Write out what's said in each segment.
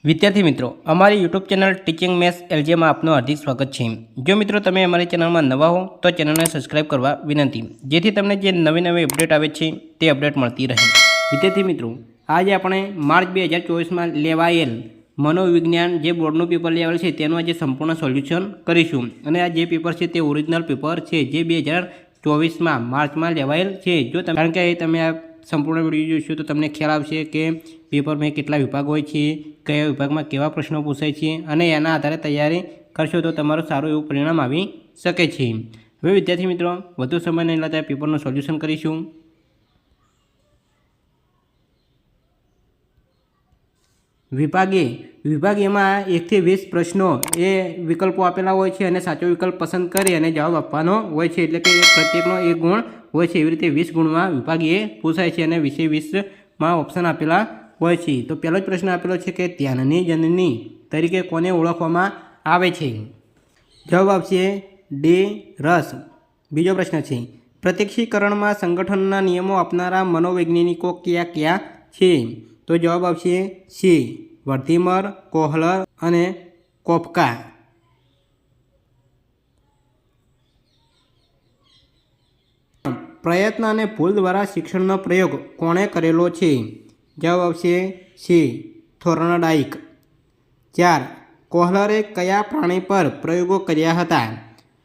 વિદ્યાર્થી મિત્રો, અમારી યુટ્યુબ ચેનલ ટીચિંગ મેથ્સ એલજીમાં આપનું હાર્દિક સ્વાગત છે। જો મિત્રો તમે અમારી ચેનલમાં નવા હો તો ચેનલને સબસ્ક્રાઇબ કરવા વિનંતી, જેથી તમને જે નવી અપડેટ આવે છે તે અપડેટ મળતી રહે। વિદ્યાર્થી મિત્રો, આજે આપણે માર્ચ 2024માં લેવાયેલ મનોવિજ્ઞાન જે બોર્ડનું પેપર લેવાયેલ છે તેનું આજે સંપૂર્ણ સોલ્યુશન કરીશું। અને આ જે પેપર છે તે ઓરિજિનલ પેપર છે જે 2024માં માર્ચમાં લેવાયેલ છે। જો કારણ કે તમે આ સંપૂર્ણ વિડીયો જોશો તો તમને ખ્યાલ આવશે કે પેપરમાં કેટલા વિભાગ હોય છે, કયા વિભાગમાં કેવા પ્રશ્નો પૂછાય છે, અને એના આધારે તૈયારી કરશો તો તમારું સારું એવું પરિણામ આવી શકે છે। હવે વિદ્યાર્થી મિત્રો, વધુ સમય નહીં લેતા પેપરનું સોલ્યુશન કરીશું। વિભાગ એમાં 1 થી 20 પ્રશ્નો એ વિકલ્પો આપેલા હોય છે અને સાચો વિકલ્પ પસંદ કરી અને જવાબ આપવાનો હોય છે, એટલે કે પ્રત્યેકનો 1 ગુણ હોય છે। એવી રીતે 20 ગુણમાં વિભાગ એ પૂછાય છે અને 20માં ઓપ્શન આપેલા હોય છે। તો પહેલો જ પ્રશ્ન આપેલો છે કે ધ્યાનની જનની તરીકે કોને ઓળખવામાં આવે છે? જવાબ આપશે ડી રસ। બીજો પ્રશ્ન છે, પ્રત્યક્ષીકરણમાં સંગઠનના નિયમો આપનારા મનોવૈજ્ઞાનિકો કયા કયા છે? તો જવાબ આપશે સી વર્ધીમર, કોહલર અને કોફકા। પ્રયત્ન અને ભૂલ દ્વારા શિક્ષણનો પ્રયોગ કોણે કરેલો છે? જવાબ આવશે સી થોર્નડાઇક। 4 કોહલરે કયા પ્રાણી પર પ્રયોગો કર્યા હતા?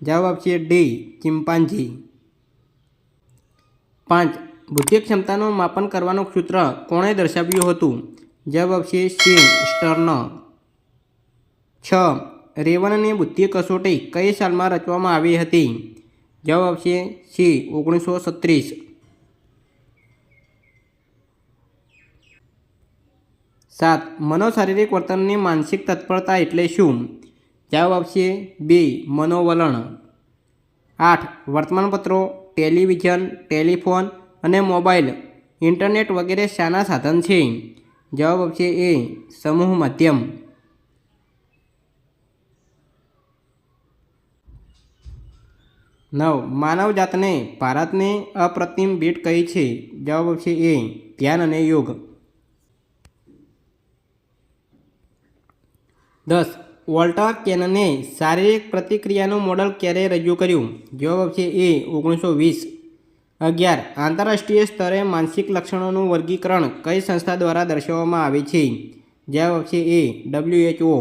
જવાબ આપશે ડી ચિમ્પાન્જી। 5 બુદ્ધિ ક્ષમતાનું માપન કરવાનું સૂત્ર કોણે દર્શાવ્યું હતું? જવાબ આપશે સી સ્ટર્ન। 6 રેવનની બુદ્ધિ કસોટી કઈ સાલમાં રચવામાં આવી હતી? જવાબ આપશે સી 1936। 7 મનોશારીરિક વર્તનની માનસિક તત્પરતા એટલે શું? જવાબ આપશે બી મનોવલણ। 8 વર્તમાનપત્રો, ટેલિવિઝન, ટેલિફોન અને મોબાઈલ, ઇન્ટરનેટ વગેરે શાના સાધન છે? જવાબ આપશે એ સમૂહ માધ્યમ। 9 માનવ જાતને ભારતની અપ્રતિમ ભેટ કઈ છે? જવાબ આપશે એ ધ્યાન અને યોગ। 10 વોલ્ટર કેનને શારીરિક પ્રતિક્રિયાનું મોડલ ક્યારે રજૂ કર્યું? જવાબ આપશે એ 1920। 11 આંતરરાષ્ટ્રીય સ્તરે માનસિક લક્ષણોનું વર્ગીકરણ કઈ સંસ્થા દ્વારા દર્શાવવામાં આવે છે? જવાબ આપશે એ WHO।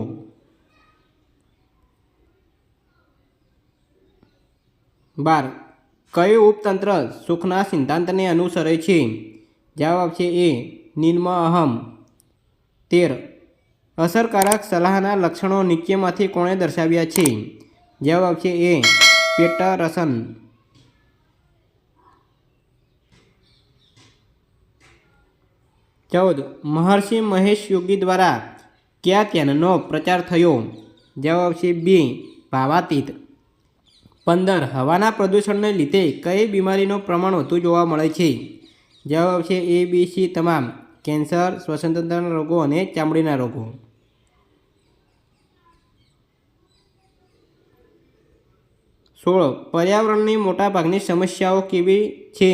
12 કયું ઉપતંત્ર સુખના સિદ્ધાંતને અનુસરે છે? જવાબ આપશે એ નિમ્ન અહમ। 13 અસરકારક સલાહના લક્ષણો નીચેમાંથી કોણે દર્શાવ્યા છે? જવાબ આપશે એ પેટરસન। 14 મહર્ષિ મહેશ યોગી દ્વારા કયા ધ્યાનનો પ્રચાર થયો? જવાબ આપશે બી ભાવાતીત। 15 હવાના પ્રદૂષણને લીધે કઈ બીમારીનું પ્રમાણ વધુ જોવા મળે છે? જવાબ આવશે એ બી સી તમામ, કેન્સર, શ્વસનતંત્રના રોગો અને ચામડીના રોગો। 16 પર્યાવરણની મોટાભાગની સમસ્યાઓ કેવી છે?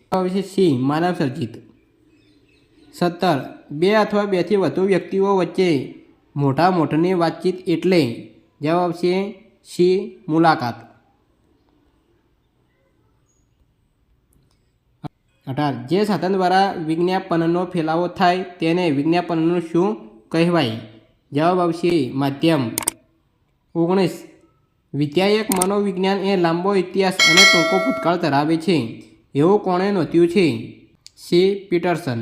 જવાબ આવશે સી માનવ સર્જિત। 17 2 અથવા 2 થી વધુ વ્યક્તિઓ વચ્ચે મોટાની વાતચીત એટલે? જવાબ આવશે સી મુલાકાત। 18 જે સાધન દ્વારા વિજ્ઞાપનનો ફેલાવો થાય તેને વિજ્ઞાપનનું શું કહેવાય? જવાબ આવશે માધ્યમ। 19 વિધાયક મનોવિજ્ઞાન એ લાંબો ઇતિહાસ અને ટૂંકો ભૂતકાળ ધરાવે છે એવું કોણે નોંધ્યું છે? C Pietersen.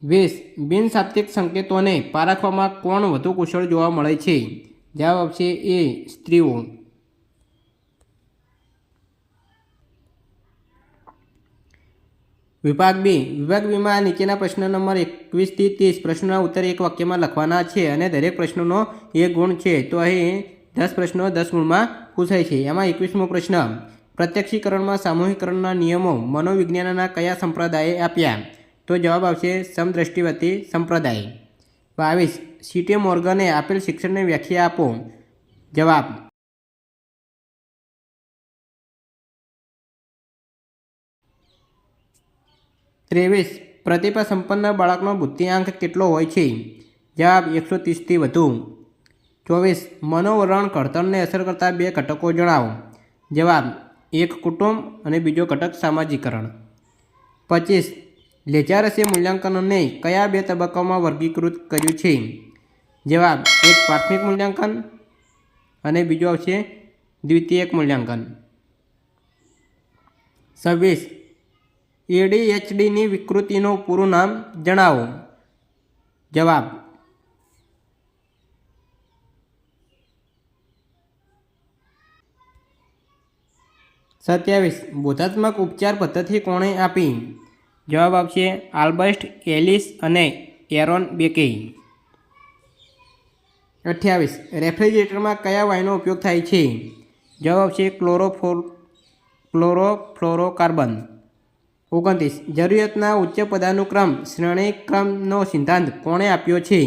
20 બિનશાબ્દિક સંકેતોને પારખવામાં કોણ વધુ કુશળ જોવા મળે છે? જવાબ આપશે એ સ્ત્રીઓ। વિભાગ બીમાં નીચેના પ્રશ્ન નંબર 21 થી 30 પ્રશ્નોના ઉત્તર એક વાક્યમાં લખવાના છે અને દરેક પ્રશ્નનો 1 ગુણ છે। તો અહીં 10 પ્રશ્નો 10 ગુણમાં પૂછાય છે। એમાં 21મો પ્રશ્ન, પ્રત્યક્ષીકરણમાં સામૂહિકરણના નિયમો મનોવિજ્ઞાનના કયા સંપ્રદાયે આપ્યા? તો જવાબ આવશે સમદ્રષ્ટિવાદી સંપ્રદાય। 22 સીટી મોર્ગને આપેલ શિક્ષણની વ્યાખ્યા આપો। જવાબ 23 પ્રતિભા સંપન્ન બાળકનો બુદ્ધિઆંક કેટલો હોય છે? જવાબ 130થી વધુ. 24 મનોવલણ ઘડતરને અસર કરતા 2 ઘટકો જણાવો. જવાબ એક કુટુંબ અને બીજો ઘટક સામાજિકરણ. 25 લેજારસે મૂલ્યાંકનને કયા 2 તબક્કામાં વર્ગીકૃત કર્યું છે? જવાબ એક પ્રાથમિક મૂલ્યાંકન અને બીજો આવશે દ્વિતીયક મૂલ્યાંકન. 26 ADHDની વિકૃતિનું પૂરું નામ જણાવો. જવાબ 27 બોધાત્મક ઉપચાર પદ્ધતિ કોણે આપી? જવાબ આવશે આલ્બર્ટ એલિસ અને એરોન બેકે. 28 રેફ્રિજરેટરમાં કયા વાયુનો ઉપયોગ થાય છે? જવાબ આવશે ક્લોરોફ્લોરોકાર્બન. 29 જરૂરિયાતના ઉચ્ચ પદાનુક્રમ શ્રેણીક્રમનો સિદ્ધાંત કોણે આપ્યો છે?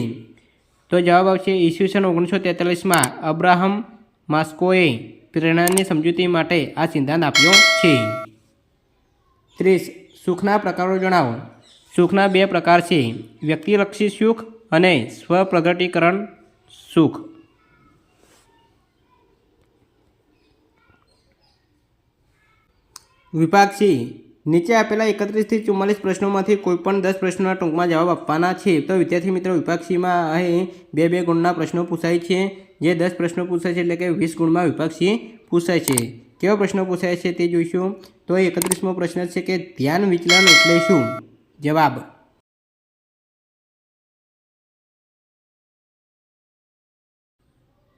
તો જવાબ આવશે ઈસવીસન 1943માં અબ્રાહમ માસ્કોએ પ્રેરણાની સમજૂતી માટે આ સિદ્ધાંત આપ્યો છે. 30 સુખના પ્રકારો જણાવો. સુખના 2 પ્રકાર છે, વ્યક્તિલક્ષી સુખ અને સ્વપ્રગટીકરણ સુખ. વિભાગ સી નીચે આપેલા 31થી 44 પ્રશ્નોમાંથી કોઈપણ 10 પ્રશ્નોના ટૂંકમાં જવાબ આપવાના છે. તો વિદ્યાર્થી મિત્રો વિભાગ સીમાં અહીં 2 ગુણના પ્રશ્નો પૂછાય છે. જે 10 પ્રશ્નો પૂછાય છે એટલે કે 20 ગુણમાં વિભાગ સી પૂછાય છે. કેવા પ્રશ્નો પૂછાય છે તે જોઈશું. તો 31મો પ્રશ્ન છે કે ધ્યાન વિચલન એટલે શું? જવાબ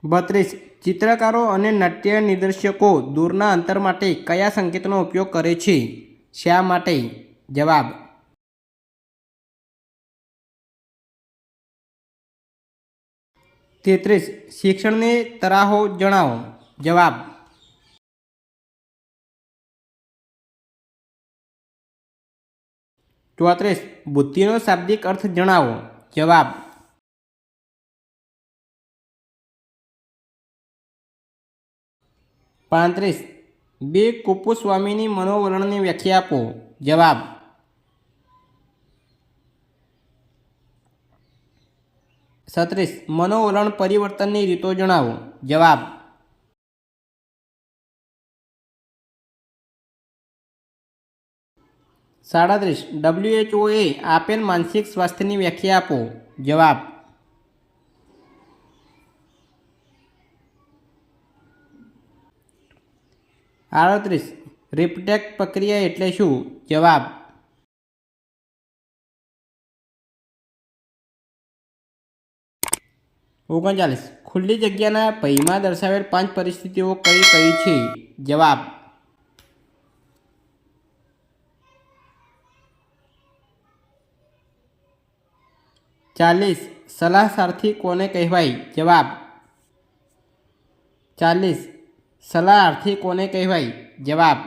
32 ચિત્રકારો અને નાટ્ય નિર્દેશકો દૂરના અંતર માટે કયા સંકેતનો ઉપયોગ કરે છે? શા માટે? જવાબ 33 શિક્ષણની તરાહો જણાવો. જવાબ 34 બુદ્ધિનો શાબ્દિક અર્થ જણાવો. જવાબ 35 બી કુપુસ્વામીની મનોવલણની વ્યાખ્યા આપો. જવાબ 36 મનોવલણ પરિવર્તનની રીતો જણાવો. જવાબ 37 WHOએ આપેલ માનસિક સ્વાસ્થ્યની વ્યાખ્યા આપો. જવાબ 38 રિપટેક પ્રક્રિયા એટલે શું? જવાબ 39 ખુલ્લી જગ્યાના ભયમાં દર્શાવેલ 5 પરિસ્થિતિઓ કઈ કઈ છે? જવાબ 40 સલાહસારથી કોને કહેવાય? જવાબ 40 સલાહાર્થી કોને કહેવાય? જવાબ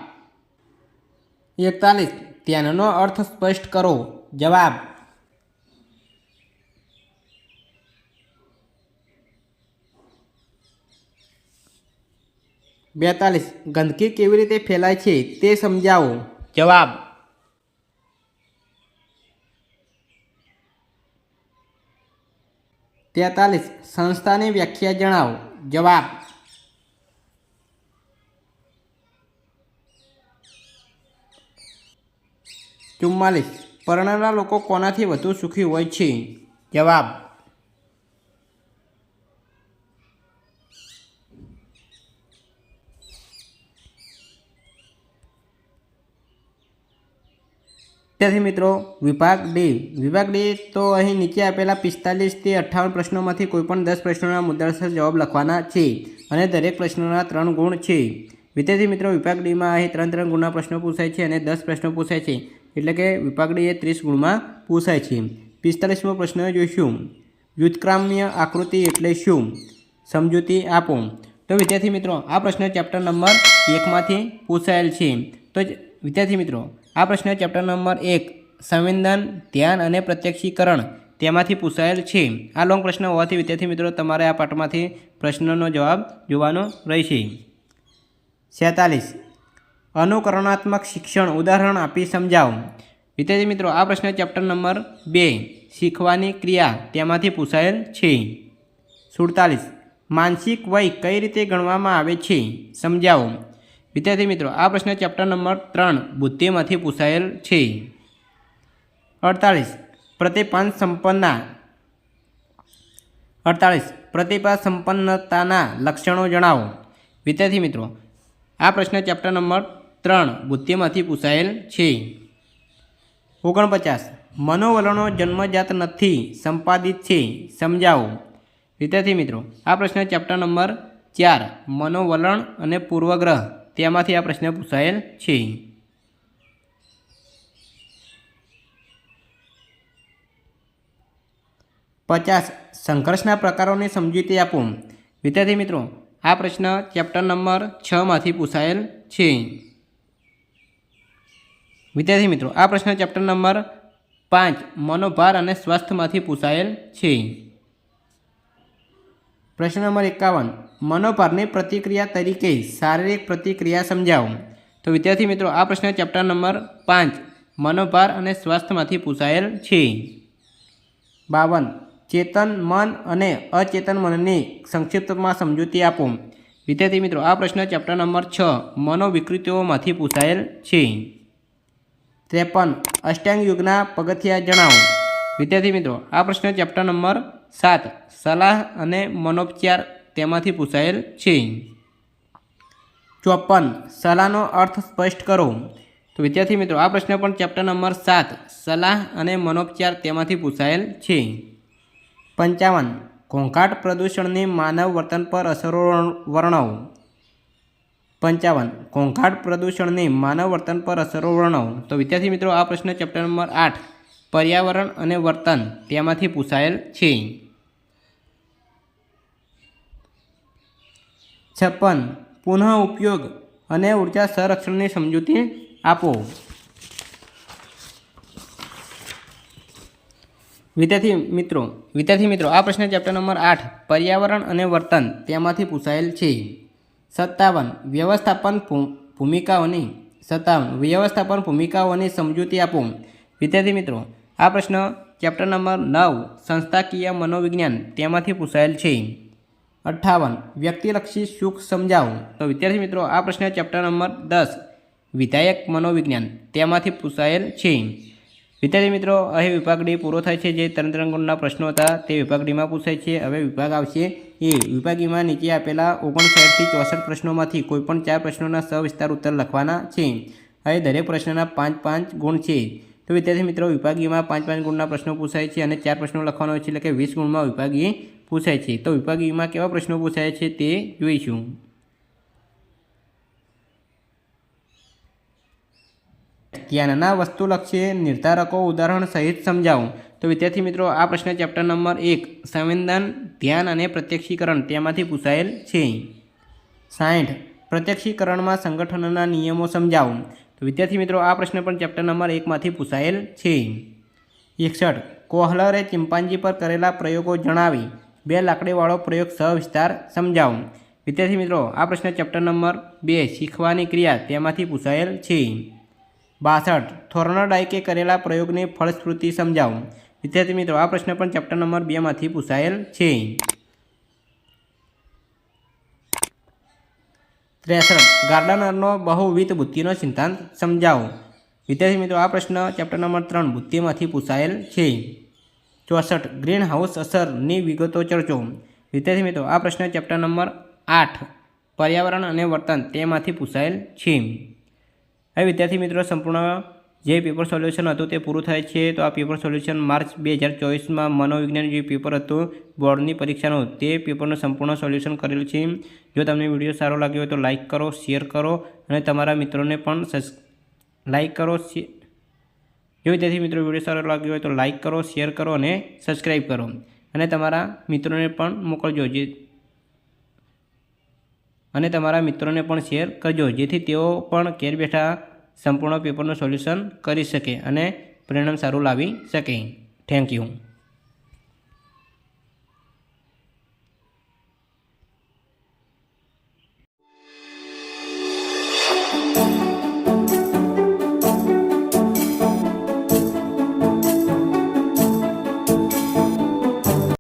41 ધ્યાનનો અર્થ સ્પષ્ટ કરો. જવાબ 42 ગંદકી કેવી રીતે ફેલાય છે તે સમજાવો. જવાબ 43 સંસ્થાની વ્યાખ્યા જણાવો. જવાબ 44 પરણેલા લોકો કોનાથી વધુ સુખી હોય છે? જવાબ 45 મિત્રો વિભાગ ડી તો અહીં નીચે આપેલા 45 થી 58 પ્રશ્નોમાંથી કોઈપણ 10 પ્રશ્નોના મુદ્દાસર જવાબ લખવાના છે અને દરેક પ્રશ્નોના 3 ગુણ છે. વિદ્યાર્થી મિત્રો વિભાગ ડીમાં અહીં 3 ગુણના પ્રશ્નો પૂછાય છે અને 10 પ્રશ્નો પૂછાય છે, એટલે કે વિભાગ ડી એ 30 ગુણમાં પૂછાય છે. 45મો પ્રશ્ન જોઈશું. વ્યુત્ક્રામ્ય આકૃતિ એટલે શું? સમજૂતી આપો. તો વિદ્યાર્થી મિત્રો આ પ્રશ્ન ચેપ્ટર નંબર 1માંથી પૂછાયેલ છે. તો વિદ્યાર્થી મિત્રો આ પ્રશ્ન ચેપ્ટર નંબર 1 સંવેદન, ધ્યાન અને પ્રત્યક્ષીકરણ તેમાંથી પૂછાયેલ છે. આ લોંગ પ્રશ્ન હોવાથી વિદ્યાર્થી મિત્રો તમારે આ પાઠમાંથી પ્રશ્નનો જવાબ જોવાનો રહેશે. 47 અનુકરણાત્મક શિક્ષણ ઉદાહરણ આપી સમજાવો. વિદ્યાર્થી મિત્રો આ પ્રશ્ન ચેપ્ટર નંબર 2 શીખવાની ક્રિયા તેમાંથી પૂછાયેલ છે। 47 માનસિક વય કઈ રીતે ગણવામાં આવે છે સમજાવો। વિદ્યાર્થી મિત્રો આ પ્રશ્ન ચેપ્ટર નંબર 3 બુદ્ધિમાંથી પૂછાયેલ છે। 48 પ્રતિભા સંપન્નતાના લક્ષણો જણાવો। વિદ્યાર્થી મિત્રો આ પ્રશ્ન ચેપ્ટર નંબર 3 બુદ્ધિમાંથી પૂછાયેલ છે। 49 મનોવલણો જન્મજાત નથી સંપાદિત છે સમજાવો। વિદ્યાર્થી મિત્રો આ પ્રશ્ન ચેપ્ટર નંબર 4 મનોવલણ અને પૂર્વગ્રહ તેમાંથી આ પ્રશ્ન પૂછાયેલ છે। 50 સંઘર્ષના પ્રકારોની સમજૂતી આપો। વિદ્યાર્થી મિત્રો આ પ્રશ્ન ચેપ્ટર નંબર 6 માંથી પૂછાયેલ છે। વિદ્યાર્થી મિત્રો આ પ્રશ્ન ચેપ્ટર નંબર 5 મનોભાર અને સ્વાસ્થ્યમાંથી પૂછાયેલ છે। પ્રશ્ન નંબર 51 મનોભારની પ્રતિક્રિયા તરીકે શારીરિક પ્રતિક્રિયા સમજાવો। તો વિદ્યાર્થી મિત્રો આ પ્રશ્ન ચેપ્ટર નંબર 5 મનોભાર અને સ્વાસ્થ્યમાંથી પૂછાયેલ છે। 52 ચેતન મન અને અચેતન મનની સંક્ષિપ્તમાં સમજૂતી આપો। વિદ્યાર્થી મિત્રો આ પ્રશ્ન ચેપ્ટર નંબર 6 મનોવિકૃતિઓમાંથી પૂછાયેલ છે। 53 અષ્ટાંગ યોગના પગથિયા જણાવો। વિદ્યાર્થી મિત્રો આ પ્રશ્ન ચેપ્ટર નંબર 7 સલાહ અને મનોપચાર તેમાંથી પૂછાયેલ છે। 54 સલાહનો અર્થ સ્પષ્ટ કરો। તો વિદ્યાર્થી મિત્રો આ પ્રશ્ન પણ ચેપ્ટર નંબર 7 સલાહ અને મનોપચાર તેમાંથી પૂછાયેલ છે। 55 ઘોંઘાટ પ્રદૂષણની માનવ વર્તન પર અસરો વર્ણવો। 55 ઘોંઘાટ પ્રદૂષણની માનવ વર્તન પર અસરો વર્ણવો। તો વિદ્યાર્થી મિત્રો આ પ્રશ્ન ચેપ્ટર નંબર 8 પર્યાવરણ અને વર્તન તેમાંથી પૂછાયેલ છે। 56 પુનઃ ઉપયોગ અને ઉર્જા સંરક્ષણની સમજૂતી આપો। વિદ્યાર્થી મિત્રો આ પ્રશ્ન ચેપ્ટર નંબર 8 પર્યાવરણ અને વર્તન તેમાંથી પૂછાયેલ છે। 57 વ્યવસ્થાપન ભૂમિકાઓની સમજૂતી આપો। વિદ્યાર્થી મિત્રો આ પ્રશ્ન ચેપ્ટર નંબર 9 સંસ્થાકીય મનોવિજ્ઞાન તેમાંથી પૂછાયેલ છે। 58 વ્યક્તિલક્ષી સુખ સમજાવો। તો વિદ્યાર્થી મિત્રો આ પ્રશ્ન ચેપ્ટર નંબર 10 વિધાયક મનોવિજ્ઞાન તેમાંથી પૂછાયેલ છે। વિદ્યાર્થી મિત્રો અહીં વિભાગ ડી પૂરો થાય છે। જે 3 ગુણના પ્રશ્નો હતા તે વિભાગ ડીમાં પૂછાય છે। હવે વિભાગ આવશે એ વિભાગ ઈમાં નીચે આપેલા 59 થી 64 પ્રશ્નોમાંથી કોઈપણ 4 પ્રશ્નોના સવિસ્તાર ઉત્તર લખવાના છે। હવે દરેક પ્રશ્નના 5-5 ગુણ છે। તો વિદ્યાર્થી મિત્રો વિભાગ ઈમાં 5-5 ગુણના પ્રશ્નો પૂછાય છે અને 4 પ્રશ્નો લખવાનો હોય છે, એટલે કે 20 ગુણમાં વિભાગ ઈ પૂછાય છે। તો વિભાગ ઈમાં કેવા પ્રશ્નો પૂછાય છે તે જોઈશું। જ્ઞાનના વસ્તુલક્ષી નિર્ધારકો ઉદાહરણ સહિત સમજાવો। તો વિદ્યાર્થી મિત્રો આ પ્રશ્ન ચેપ્ટર નંબર 1 સંવેદન ધ્યાન અને પ્રત્યક્ષીકરણ તેમાંથી પૂછાયેલ છે। 60 પ્રત્યક્ષીકરણમાં સંગઠનના નિયમો સમજાવો। તો વિદ્યાર્થી મિત્રો આ પ્રશ્ન પણ ચેપ્ટર નંબર 1 માંથી પૂછાયેલ છે। 61 કોહલરે ચિમ્પાન્જી પર કરેલા પ્રયોગો જણાવી 2 લાકડીવાળો પ્રયોગ સવિસ્તાર સમજાવો। વિદ્યાર્થી મિત્રો આ પ્રશ્ન ચેપ્ટર નંબર 2 શીખવાની ક્રિયા તેમાંથી પૂછાયેલ છે। 62 થોર્નડાઇકે કરેલા પ્રયોગની ફળશ્રુતિ સમજાવો। વિદ્યાર્થી મિત્રો આ પ્રશ્ન પણ ચેપ્ટર નંબર 2 માંથી પૂછાયેલ છે। 63 ગાર્ડનરનો બહુવિધ બુદ્ધિનો સિદ્ધાંત સમજાવો। વિદ્યાર્થી મિત્રો આ પ્રશ્ન ચેપ્ટર નંબર 3 બુદ્ધિમાંથી પૂછાયેલ છે। 64 ગ્રીન હાઉસ અસરની વિગતો ચર્ચો। વિદ્યાર્થી મિત્રો આ પ્રશ્ન ચેપ્ટર નંબર 8 પર્યાવરણ અને વર્તન તેમાંથી પૂછાયેલ છે। હવે વિદ્યાર્થી મિત્રો સંપૂર્ણ જે પેપર સોલ્યુશન હતું તે પૂરું થાય છે। તો આ પેપર સોલ્યુશન માર્ચ 2024માં મનોવિજ્ઞાન જે પેપર હતું બોર્ડની પરીક્ષાનું તે પેપરનું સંપૂર્ણ સોલ્યુશન કરેલ છે। જો તમને વિડીયો સારો લાગ્યો હોય તો લાઇક કરો, શેર કરો અને તમારા મિત્રોને પણ લાઇક કરો। જો વિદ્યાર્થી મિત્રો વિડીયો સારો લાગ્યો હોય તો લાઇક કરો, શેર કરો અને સબસ્ક્રાઈબ કરો અને તમારા મિત્રોને પણ મોકલજો અને તમારા મિત્રોને પણ શેર કરજો, જેથી તેઓ પણ ઘેર બેઠા સંપૂર્ણ પેપરનું સોલ્યુશન કરી શકે અને પરિણામ સારું લાવી શકે। Thank you.